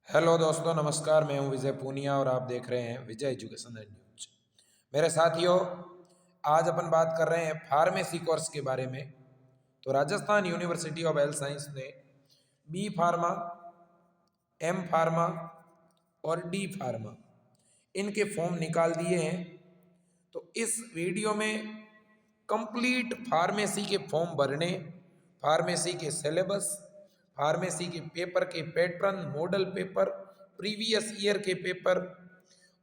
Hello दोस्तों, नमस्कार। मैं हूं विजय पूनिया और आप देख रहे हैं विजय एजुकेशन एंड न्यूज। मेरे साथियों, आज अपन बात कर रहे हैं फार्मेसी कोर्स के बारे में। तो Rajasthan university of health science ने बी फार्मा, एम फार्मा और डी फार्मा इनके फॉर्म निकाल दिए हैं। तो इस वीडियो में कंप्लीट फार्मेसी के फॉर्म भरने, फार्मेसी के सिलेबस, फार्मेसी के पेपर के pattern, model paper, previous year के पेपर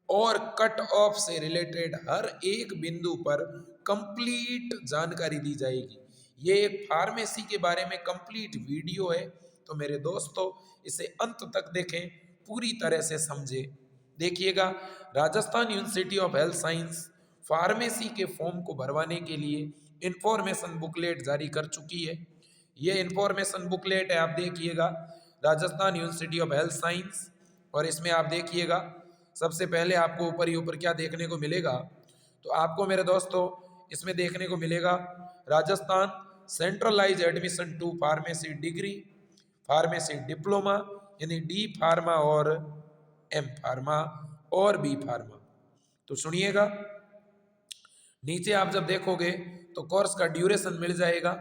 और कट ऑफ से रिलेटेड हर एक बिंदु पर कंप्लीट जानकारी दी जाएगी। ये एक फार्मेसी के बारे में कंप्लीट वीडियो है, तो मेरे दोस्तों इसे अंत तक देखें, पूरी तरह से समझें। देखिएगा, Rajasthan university of health science pharmacy के फॉर्म को भरवाने के लिए इंफॉर्मेशन बुकलेट जारी कर चुकी है। ये इंफॉर्मेशन बुकलेट है, आप देखिएगा, Rajasthan university of health science. और इसमें आप देखिएगा, सबसे पहले आपको ऊपर ही ऊपर क्या देखने को मिलेगा, तो आपको मेरे दोस्तों इसमें देखने को मिलेगा Rajasthan centralise admission to pharmacy degree, pharmacy diploma यानी डी फार्मा और एम फार्मा और बी फार्मा। तो सुनिएगा, नीचे आप जब देखोगे तो कोर्स का ड्यूरेशन मिल जाएगा।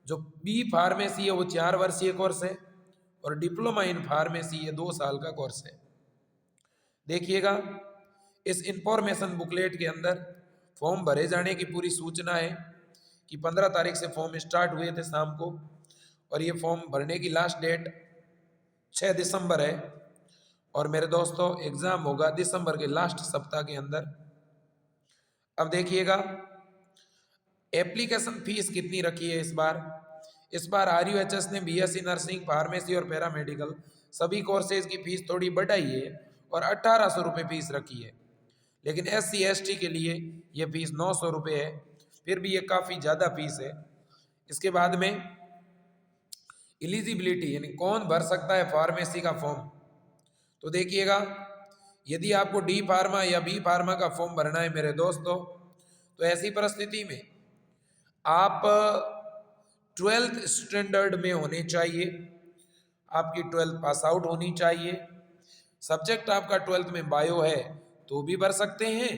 जो बी फार्मेसी है वो 4 वर्षीय कोर्स है और डिप्लोमा इन फार्मेसी ये 2 साल का कोर्स है। देखिएगा, इस इंफॉर्मेशन बुकलेट के अंदर फॉर्म भरे जाने की पूरी सूचना है कि 15 तारीख से फॉर्म स्टार्ट हुए थे शाम को, और ये फॉर्म भरने की लास्ट डेट 6 दिसंबर है। और मेरे दोस्तों एग्ज़ाम होगा दिसंबर के लास्ट सप्ताह के अंदर। अब देखिएगा, एप्लीकेशन फीस कितनी रखी है इस बार। इस बार RUHS ने BSc नर्सिंग, फार्मेसी और पैरामेडिकल सभी कोर्सेज की फीस थोड़ी बढ़ाई है और 1800 रुपये फीस रखी है। लेकिन SC ST के लिए ये फीस 900 रुपये है, फिर भी ये काफ़ी ज़्यादा फीस है। इसके बाद में एलिजिबिलिटी यानी कौन भर सकता है फार्मेसी का फॉर्म। तो देखिएगा, यदि आपको डी फार्मा या बी फार्मा का फॉर्म भरना है मेरे दोस्तों, तो ऐसी परिस्थिति में आप 12th स्टैंडर्ड में होने चाहिए, आपकी 12th पास आउट होनी चाहिए। सब्जेक्ट आपका 12th में बायो है तो भी भर सकते हैं,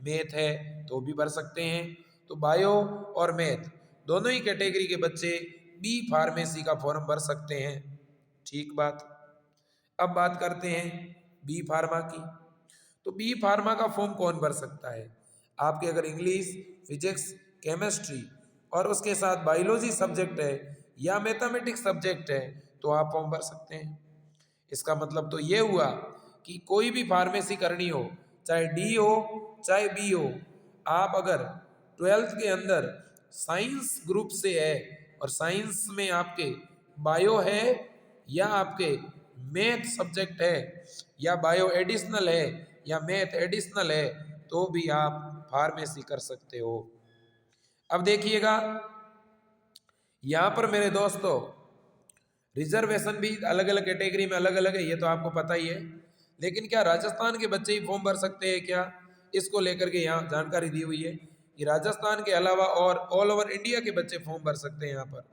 मैथ है तो भी भर सकते हैं। तो बायो और मैथ दोनों ही कैटेगरी के बच्चे बी फार्मेसी का फॉर्म भर सकते हैं। ठीक बात। अब बात करते हैं बी फार्मा की। तो बी फार्मा का फॉर्म कौन भर सकता है। आपके अगर इंग्लिश, फिजिक्स, केमिस्ट्री और उसके साथ बायोलॉजी सब्जेक्ट है या मैथमेटिक्स सब्जेक्ट है तो आप फॉर्म भर सकते हैं। इसका मतलब तो ये हुआ कि कोई भी फार्मेसी करनी हो, चाहे डी हो चाहे बी हो, आप अगर 12th के अंदर साइंस ग्रुप से है और साइंस में आपके बायो है या आपके मैथ सब्जेक्ट है या बायो एडिशनल है या मैथ एडिशनल है, तो भी आप फार्मेसी कर सकते हो। अब देखिएगा, यहाँ पर मेरे दोस्तों रिजर्वेशन भी अलग अलग कैटेगरी में अलग अलग है, ये तो आपको पता ही है। लेकिन क्या राजस्थान के बच्चे ही फॉर्म भर सकते हैं क्या, इसको लेकर के यहाँ जानकारी दी हुई है कि राजस्थान के अलावा और ऑल ओवर इंडिया के बच्चे फॉर्म भर सकते हैं यहाँ पर।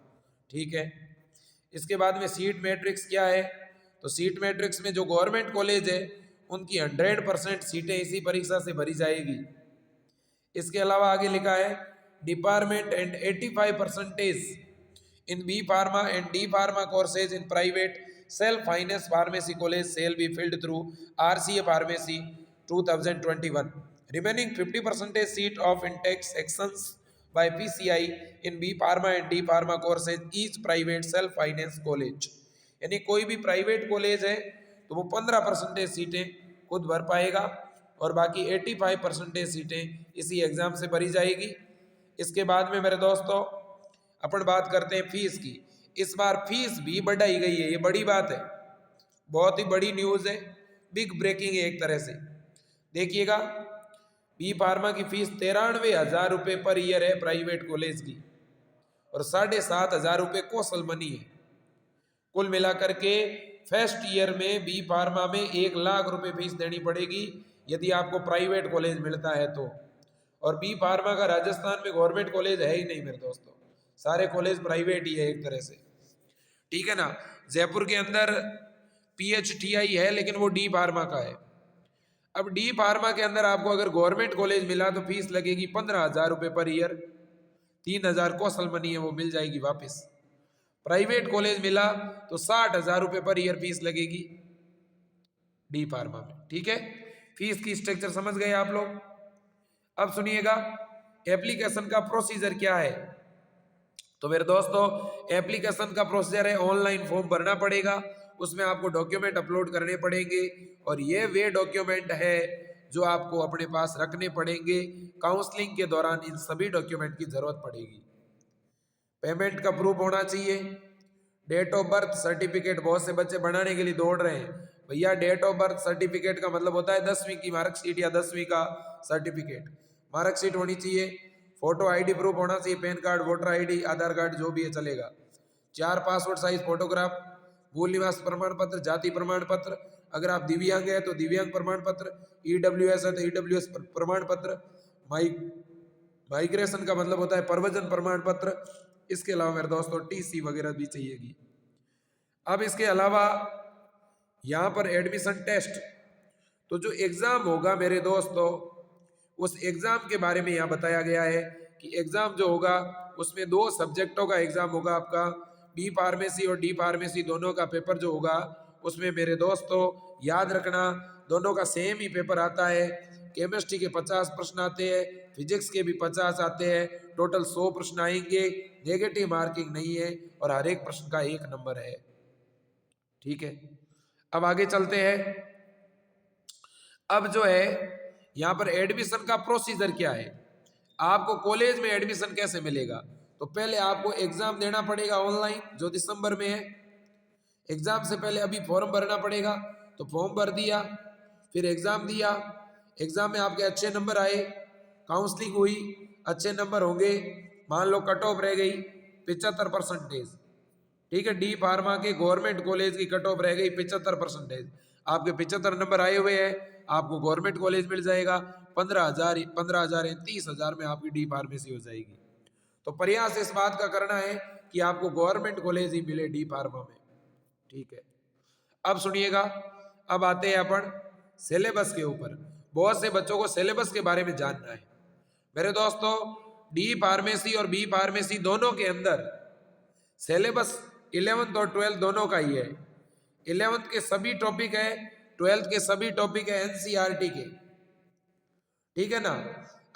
ठीक है। इसके बाद में सीट मैट्रिक्स क्या है। तो सीट मैट्रिक्स में जो गवर्नमेंट कॉलेज है उनकी 100% सीटें इसी परीक्षा से भरी जाएगी। इसके अलावा आगे लिखा है department and 85% in B Pharma and D Pharma courses in private self-finance pharmacy college shall be filled through RCA Pharmacy 2021. Remaining 50% seat of intake sections by PCI in B Pharma and D Pharma courses each private self-finance college. यानी कोई भी private college है तो वो 15% सीटें खुद भर पाएगा और बाकी 85% सीटें इसी एग्जाम से भरी जाएगी। इसके बाद में मेरे दोस्तों अपन बात करते हैं फीस की। इस बार फीस भी बढ़ाई गई है, ये बड़ी बात है, बहुत ही बड़ी न्यूज़ है, बिग ब्रेकिंग है एक तरह से। देखिएगा, बी फार्मा की फीस 93,000 रुपये पर ईयर है प्राइवेट कॉलेज की और 7,500 रुपये कौशल मनी है। कुल मिलाकर के फर्स्ट ईयर में बी फार्मा में 1 लाख रुपये फीस देनी पड़ेगी यदि आपको प्राइवेट कॉलेज मिलता है तो। और बी फार्मा का राजस्थान में गवर्नमेंट कॉलेज है ही नहीं मेरे दोस्तों, सारे कॉलेज प्राइवेट ही है एक तरह से। ठीक है ना। जयपुर के अंदर PHTI है, लेकिन वो डी फार्मा का है। अब डी फार्मा के अंदर आपको अगर गवर्नमेंट कॉलेज मिला तो फीस लगेगी 15,000 रुपये पर ईयर, 3,000 कौशल मनी है वो मिल जाएगी वापस। प्राइवेट कॉलेज मिला तो 60,000 रुपये पर ईयर फीस लगेगी डी फार्मा में। ठीक है, फीस की स्ट्रक्चर समझ गए आप लोग। अब सुनिएगा एप्लीकेशन का प्रोसीजर क्या है। तो मेरे दोस्तों एप्लीकेशन का प्रोसीजर है, ऑनलाइन फॉर्म भरना पड़ेगा, उसमें आपको डॉक्यूमेंट अपलोड करने पड़ेंगे और ये वे डॉक्यूमेंट है जो आपको अपने पास रखने पड़ेंगे। काउंसलिंग के दौरान इन सभी डॉक्यूमेंट की जरूरत पड़ेगी। पेमेंट का प्रूफ होना चाहिए, डेट ऑफ बर्थ सर्टिफिकेट। बहुत से बच्चे बनाने के लिए दौड़ रहे हैं, भैया डेट ऑफ बर्थ सर्टिफिकेट का मतलब होता है 10वीं की मार्कशीट या 10वीं का सर्टिफिकेट। मार्कशीट होनी चाहिए, फोटो आईडी प्रूफ होना चाहिए, पैन कार्ड, वोटर आईडी, आधार कार्ड जो भी है चलेगा, 4 पासपोर्ट साइज फोटोग्राफ, मूल निवास प्रमाण पत्र, जाति प्रमाण पत्र, अगर आप दिव्यांग है तो दिव्यांग प्रमाण पत्र, EWS है तो EWS प्रमाण पत्र, माइग्रेशन का मतलब होता है प्रव्रजन प्रमाण पत्र। इसके अलावा मेरे दोस्तों TC वगैरह भी चाहिएगी। अब इसके अलावा यहाँ पर एडमिशन टेस्ट, तो जो एग्जाम होगा मेरे दोस्तों उस एग्जाम के बारे में यहाँ बताया गया है कि एग्जाम जो होगा उसमें 2 सब्जेक्टों का एग्जाम होगा आपका, बी फार्मेसी और डी फार्मेसी दोनों का पेपर जो होगा उसमें मेरे दोस्तों याद रखना दोनों का सेम ही पेपर आता है। केमिस्ट्री के 50 प्रश्न आते हैं, फिजिक्स के भी 50 आते हैं, टोटल 100 प्रश्न आएंगे, नेगेटिव मार्किंग नहीं है और हर एक प्रश्न का 1 नंबर है। ठीक है, अब आगे चलते हैं। अब जो है यहाँ पर एडमिशन का प्रोसीजर क्या है, आपको कॉलेज में एडमिशन कैसे मिलेगा। तो पहले आपको एग्जाम देना पड़ेगा ऑनलाइन, जो दिसंबर में है। एग्जाम से पहले अभी फॉर्म भरना पड़ेगा, तो फॉर्म भर दिया, फिर एग्जाम दिया, एग्जाम में आपके अच्छे नंबर आए, काउंसलिंग हुई, अच्छे नंबर होंगे, मान लो कट ऑफ रह गई 75%। ठीक है, डी फार्मा के गवर्नमेंट कॉलेज की कट ऑफ रह गई 75%, आपके 75 नंबर आए हुए हैं, आपको गवर्नमेंट कॉलेज मिल जाएगा। 15,000 या 30,000 में आपकी डी फार्मेसी हो जाएगी। तो प्रयास इस बात का करना है कि आपको गवर्नमेंट कॉलेज ही मिले डी फार्मा में। ठीक है, अब सुनिएगा, अब आते हैं अपन सिलेबस के ऊपर। बहुत से बच्चों को सिलेबस के बारे में जानना है। मेरे दोस्तों डी फार्मेसी और बी फार्मेसी दोनों के अंदर सिलेबस 11th और 12th दोनों का ही है। 11th के सभी टॉपिक है, 12th के सभी टॉपिक है NCERT के। ठीक है ना,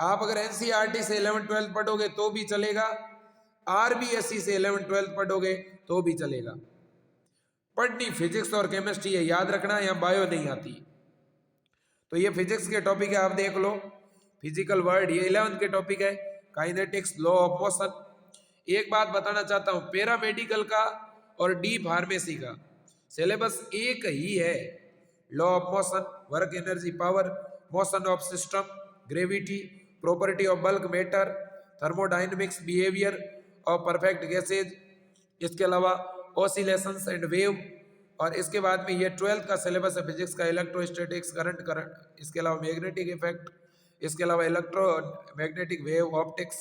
आप अगर NCERT से 11th 12th पढ़ोगे तो भी चलेगा, RBSE से 11th 12th पढ़ोगे तो भी चलेगा। पढ़नी फिजिक्स और केमिस्ट्री है, याद रखना, यहाँ बायो नहीं आती। तो ये फिजिक्स के टॉपिक है, आप देख लो, फिजिकल वर्ड, ये 11th के टॉपिक है, काइनेटिक्स, लॉ ऑफ मोशन। एक बात बताना चाहता हूं, पैरामेडिकल का और डी फार्मेसी का सिलेबस एक ही है। Law of motion, work energy power, motion of system, gravity, property of bulk matter, thermodynamics, behaviour of perfect gases, इसके अलावा ऑसिलेशंस एंड वेव। और इसके बाद में ये 12th का सिलेबस है फिजिक्स का, इलेक्ट्रोस्टैटिक्स, करंट, इसके अलावा मैग्नेटिक इफेक्ट, इसके अलावा इलेक्ट्रोमैग्नेटिक वेव, ऑप्टिक्स,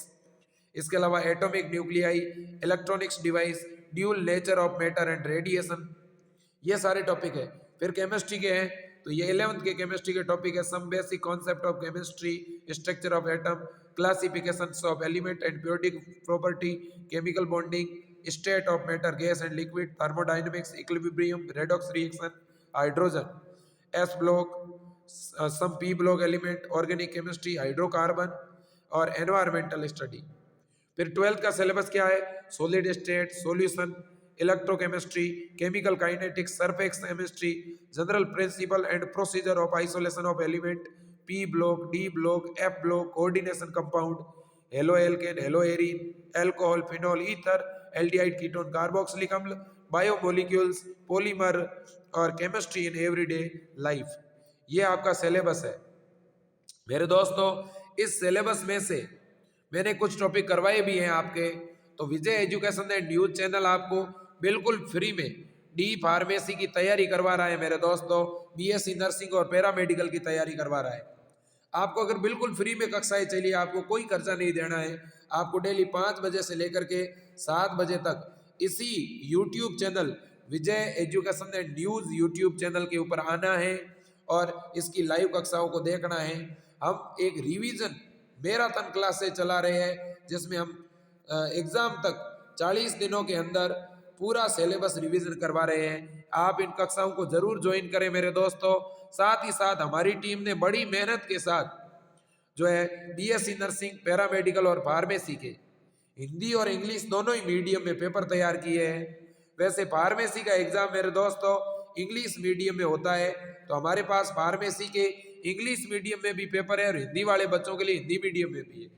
इसके अलावा atomic nuclei, electronics device, dual nature of matter and radiation, ये सारे टॉपिक है। फिर केमिस्ट्री के हैं, तो ये 11th के केमिस्ट्री के टॉपिक है, some basic concept of chemistry, structure of atom, classifications of element and periodic property, chemical bonding, state of matter, gas and liquid, thermodynamics, equilibrium, redox reaction, hydrogen, S block, some P block element, organic chemistry, hydrocarbon और environmental study. फिर 12th का syllabus क्या है, solid state solution, electrochemistry, chemical kinetics, surface chemistry, general principle and procedure of isolation of element, P block, D block, F block, coordination compound, halo alkane, hello arene, alcohol, phenol, ether, aldehyde, ketone, carboxylic अम्ल, biomolecules, polymer और chemistry in everyday life. ये आपका syllabus है। मेरे दोस्तों इस syllabus में से मैंने कुछ टॉपिक करवाए भी हैं आपके, तो विजय एजुकेशन एंड न्यूज चैनल आपको बिल्कुल फ्री में डी फार्मेसी की तैयारी करवा रहा है। मेरे दोस्तों BSc नर्सिंग और पैरामेडिकल की तैयारी करवा रहा है। आपको अगर बिल्कुल फ्री में कक्षाएं चलिए, आपको कोई खर्चा नहीं देना है, आपको डेली 5 बजे से लेकर के 7 बजे तक इसी YouTube channel Vijay education and news YouTube channel के ऊपर आना है और इसकी लाइव कक्षाओं को देखना है। हम एक रिवीजन मैराथन क्लास से चला रहे हैं जिसमें हम एग्जाम तक 40 दिनों के अंदर पूरा सिलेबस रिवीजन करवा रहे हैं। आप इन कक्षाओं को जरूर ज्वाइन करें मेरे दोस्तों। साथ ही साथ हमारी टीम ने बड़ी मेहनत के साथ जो है बीएससी नर्सिंग, पैरामेडिकल और फार्मेसी के हिंदी और इंग्लिश दोनों ही मीडियम में पेपर तैयार किए हैं। वैसे फार्मेसी का एग्जाम मेरे दोस्तों इंग्लिश मीडियम में होता है, तो हमारे पास फार्मेसी के इंग्लिश मीडियम में भी पेपर है और हिंदी वाले बच्चों के लिए हिंदी मीडियम में भी है।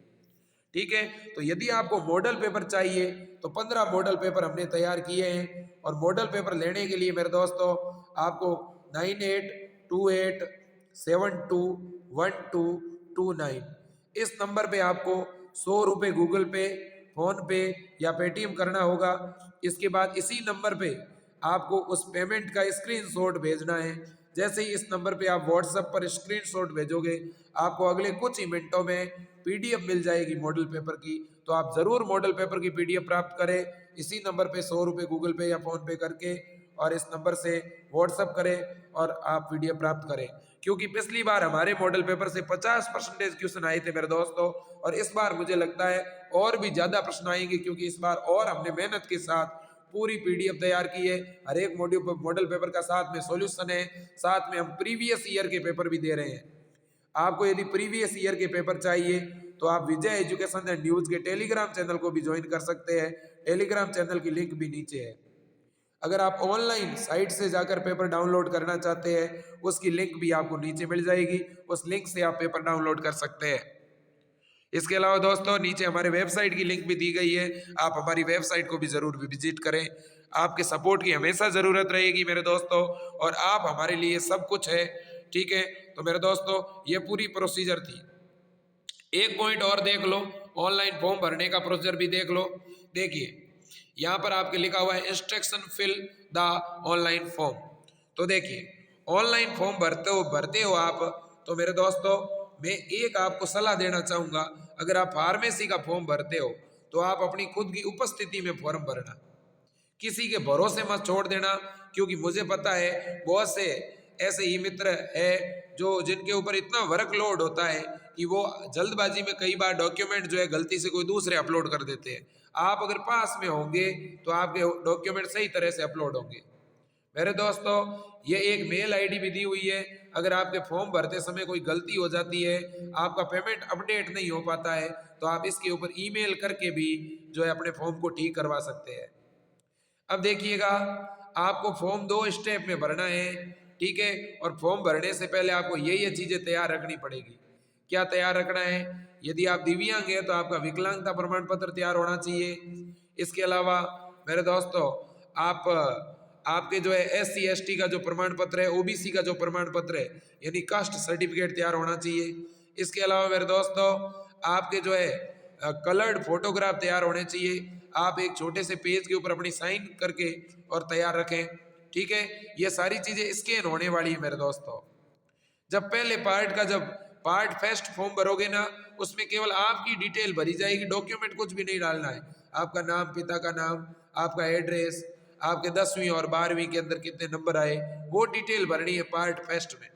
ठीक है, तो यदि आपको मॉडल पेपर चाहिए तो 15 मॉडल पेपर हमने तैयार किए हैं और मॉडल पेपर लेने के लिए मेरे दोस्तों आपको 9828721229 इस नंबर पे आपको 100 रुपये गूगल पे, फोन पे या पेटीएम करना होगा। इसके बाद इसी नंबर पे आपको उस पेमेंट का स्क्रीनशॉट भेजना है। जैसे ही इस नंबर पे आप व्हाट्सएप पर स्क्रीनशॉट भेजोगे आपको अगले कुछ ही मिनटों में पीडीएफ मिल जाएगी मॉडल पेपर की। तो आप ज़रूर मॉडल पेपर की पीडीएफ प्राप्त करें इसी नंबर पे 100 रुपये गूगल पे या फ़ोन पे करके, और इस नंबर से व्हाट्सएप करें और आप पीडीएफ प्राप्त करें। क्योंकि पिछली बार हमारे मॉडल पेपर से 50% क्वेश्चन आए थे मेरे दोस्तों, और इस बार मुझे लगता है और भी ज़्यादा प्रश्न आएंगे क्योंकि इस बार और हमने मेहनत के साथ पूरी पीडीएफ तैयार की है। हर एक मॉडल पेपर का साथ में सॉल्यूशन है, साथ में हम प्रीवियस ईयर के पेपर भी दे रहे हैं। आपको यदि प्रीवियस ईयर के पेपर चाहिए तो आप विजय एजुकेशन एंड न्यूज़ के टेलीग्राम चैनल को भी ज्वाइन कर सकते हैं। टेलीग्राम चैनल की लिंक भी नीचे है। अगर आप ऑनलाइन साइट से जाकर पेपर डाउनलोड करना चाहते हैं उसकी लिंक भी आपको नीचे मिल जाएगी, उस लिंक से आप पेपर डाउनलोड कर सकते हैं। इसके अलावा दोस्तों नीचे हमारे वेबसाइट की लिंक भी दी गई है, आप हमारी वेबसाइट को भी जरूर विजिट करें। आपके सपोर्ट की हमेशा ज़रूरत रहेगी मेरे दोस्तों, और आप हमारे लिए सब कुछ है। ठीक है, तो मेरे दोस्तों ये पूरी प्रोसीजर थी। एक पॉइंट और देख लो, ऑनलाइन फॉर्म भरने का प्रोसीजर भी देख लो। देखिए यहाँ पर आपके लिखा हुआ है instruction fill the online form. तो देखिए ऑनलाइन फॉर्म भरते हो आप, तो मेरे दोस्तों मैं एक आपको सलाह देना चाहूँगा, अगर आप फार्मेसी का फॉर्म भरते हो तो आप अपनी खुद की उपस्थिति में फॉर्म भरना, किसी के भरोसे मत छोड़ देना। क्योंकि मुझे पता है बहुत से ऐसे ही मित्र है जो जिनके ऊपर इतना वर्कलोड होता है कि वो जल्दबाजी में कई बार डॉक्यूमेंट जो है गलती से कोई दूसरे अपलोड कर देते हैं। आप अगर पास में होंगे तो आपके डॉक्यूमेंट सही तरह से अपलोड होंगे। मेरे दोस्तों ये एक मेल आईडी भी दी हुई है, अगर आपके फॉर्म भरते समय कोई गलती हो जाती है, आपका पेमेंट अपडेट नहीं हो पाता है, तो आप इसके ऊपर ईमेल करके भी जो है अपने फॉर्म को ठीक करवा सकते हैं। अब देखिएगा आपको फॉर्म 2 स्टेप में भरना है। ठीक है, और फॉर्म भरने से पहले आपको ये चीजें तैयार रखनी पड़ेगी। क्या तैयार रखना है? यदि आप दिव्यांग हैं तो आपका विकलांगता प्रमाण पत्र तैयार होना चाहिए। इसके अलावा मेरे दोस्तों आपके जो है SC ST का जो प्रमाण पत्र है, OBC का जो प्रमाण पत्र है यानी कास्ट सर्टिफिकेट तैयार होना चाहिए। इसके अलावा मेरे दोस्तों आपके जो है कलर्ड फोटोग्राफ तैयार होने चाहिए। आप एक छोटे से पेज के ऊपर अपनी साइन करके और तैयार रखें। ठीक है, ये सारी चीजें स्कैन होने वाली है मेरे दोस्तों। जब पहले जब पार्ट फर्स्ट फॉर्म भरोगे ना, उसमें केवल आपकी डिटेल भरी जाएगी, डॉक्यूमेंट कुछ भी नहीं डालना है। आपका नाम, पिता का नाम, आपका एड्रेस, आपके 10वीं और 12वीं के अंदर कितने नंबर आए, वो डिटेल भरनी है पार्ट फर्स्ट में।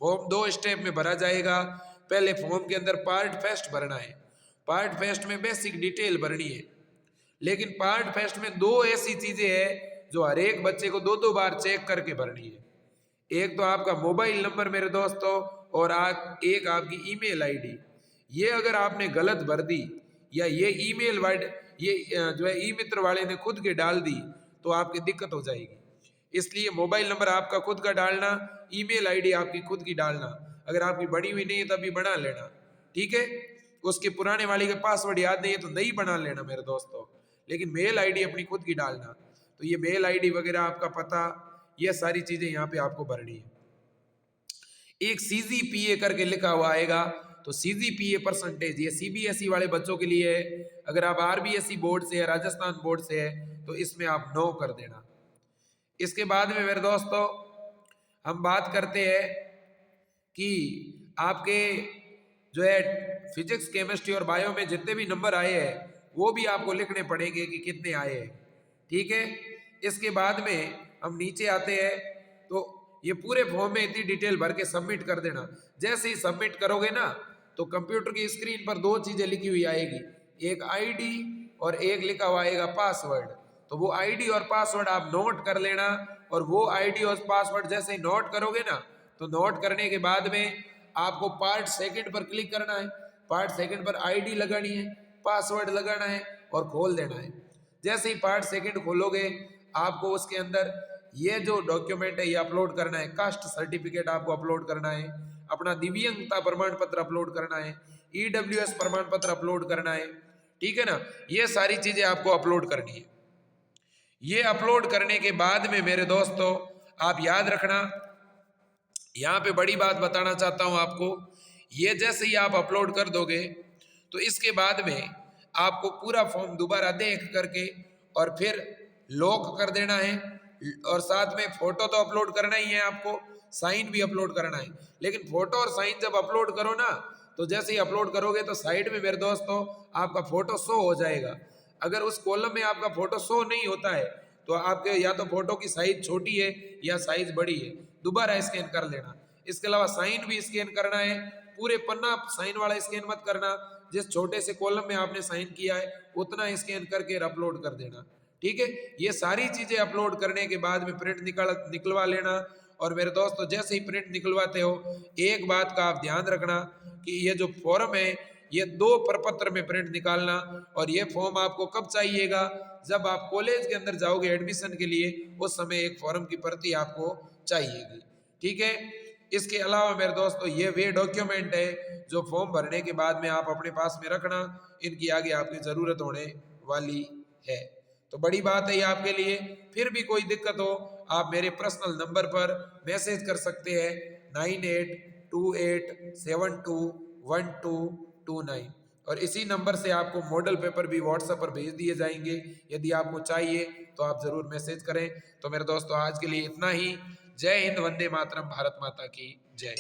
फॉर्म 2 स्टेप में भरा जाएगा। पहले फॉर्म के अंदर पार्ट फर्स्ट भरना है, पार्ट फर्स्ट में बेसिक डिटेल भरनी है। लेकिन पार्ट फर्स्ट में 2 ऐसी चीजें हैं जो हर एक बच्चे को 2-2 बार चेक करके भरनी है। एक तो आपका मोबाइल नंबर मेरे दोस्तों, और एक आपकी ईमेल आईडी। ये अगर आपने गलत भर दी या ये ईमेल वर्ड ये जो है ई मित्र वाले ने खुद के डाल दी तो आपकी दिक्कत हो जाएगी। इसलिए मोबाइल नंबर आपका खुद का डालना, ईमेल आईडी आपकी खुद की डालना। अगर आपकी बनी हुई नहीं है तभी बना लेना। ठीक है, उसके पुराने वाले के पासवर्ड याद नहीं है तो नहीं बना लेना मेरे दोस्तों, लेकिन मेल आईडी अपनी खुद की डालना। तो ये मेल आईडी वगैरह, आपका पता, ये सारी चीजें यहाँ पे आपको भरनी है। एक CGPA करके लिखा हुआ आएगा, तो CGPA परसेंटेज ये CBSE वाले बच्चों के लिए है। अगर आप RBSE बोर्ड से है, राजस्थान बोर्ड से है, तो इसमें आप 9 कर देना। इसके बाद में मेरे दोस्तों हम बात करते हैं कि आपके जो है फिजिक्स, केमिस्ट्री और बायो में जितने भी नंबर आए हैं वो भी आपको लिखने पड़ेंगे कि कितने आए हैं। ठीक है, इसके बाद में हम नीचे आते हैं तो ये पूरे फॉर्म में इतनी डिटेल भर के सबमिट कर देना। जैसे ही सबमिट करोगे ना तो कंप्यूटर की स्क्रीन पर दो चीजें लिखी हुई आएगी, एक आईडी और एक लिखा हुआ आएगा पासवर्ड। तो वो आईडी और पासवर्ड आप नोट कर लेना, और वो आईडी और पासवर्ड जैसे ही नोट करोगे ना तो नोट करने के बाद में आपको पार्ट सेकंड पर क्लिक करना है। पार्ट सेकंड पर आईडी लगानी है, पासवर्ड लगाना है और खोल देना है। जैसे ही पार्ट सेकंड खोलोगे आपको उसके अंदर ये जो डॉक्यूमेंट है ये अपलोड करना है। कास्ट सर्टिफिकेट आपको अपलोड करना है, अपना दिव्यांगता प्रमाण पत्र अपलोड करना है, ईडब्ल्यूएस प्रमाण पत्र अपलोड करना है, ठीक है ना। ये सारी चीजें आपको अपलोड करनी है। ये अपलोड करने के बाद में मेरे दोस्तों आप याद रखना, यहाँ पे बड़ी बात बताना चाहता हूँ आपको, ये जैसे ही आप अपलोड कर दोगे तो इसके बाद में आपको पूरा फॉर्म दोबारा देख करके और फिर लॉक कर देना है, और साथ में फोटो तो अपलोड करना ही है, आपको साइन भी अपलोड करना है। लेकिन फोटो और साइन जब अपलोड करो ना तो जैसे ही अपलोड करोगे तो साइड में मेरे दोस्तों आपका फोटो शो हो जाएगा। अगर उस कॉलम में आपका फोटो शो नहीं होता है तो आपके या तो फोटो की साइज छोटी है या साइज बड़ी है, दोबारा स्कैन कर लेना। इसके अलावा साइन भी स्कैन करना है, पूरे पन्ना साइन वाला स्कैन मत करना, जिस छोटे से कॉलम में आपने साइन किया है उतना स्कैन करके अपलोड कर देना, ठीक है। ये सारी चीजें अपलोड करने के बाद में प्रिंट निकलवा लेना। और मेरे दोस्तों जैसे ही प्रिंट निकलवाते हो एक बात का आप ध्यान रखना कि ये जो फॉर्म है ये 2 प्रपत्र में प्रिंट निकालना, और ये फॉर्म आपको कब चाहिएगा, जब आप कॉलेज के अंदर जाओगे एडमिशन के लिए, उस समय एक फॉर्म की प्रति आपको चाहिएगी, ठीक है। इसके अलावा मेरे दोस्तों ये वे डॉक्यूमेंट है जो फॉर्म भरने के बाद में आप अपने पास में रखना, इनकी आगे आपकी जरूरत होने वाली है। तो बड़ी बात है ये आपके लिए। फिर भी कोई दिक्कत हो आप मेरे पर्सनल नंबर पर मैसेज कर सकते हैं 9828721229, और इसी नंबर से आपको मॉडल पेपर भी व्हाट्सएप पर भेज दिए जाएंगे। यदि आपको चाहिए तो आप जरूर मैसेज करें। तो मेरे दोस्तों आज के लिए इतना ही। जय हिंद, वंदे मातरम, भारत माता की जय।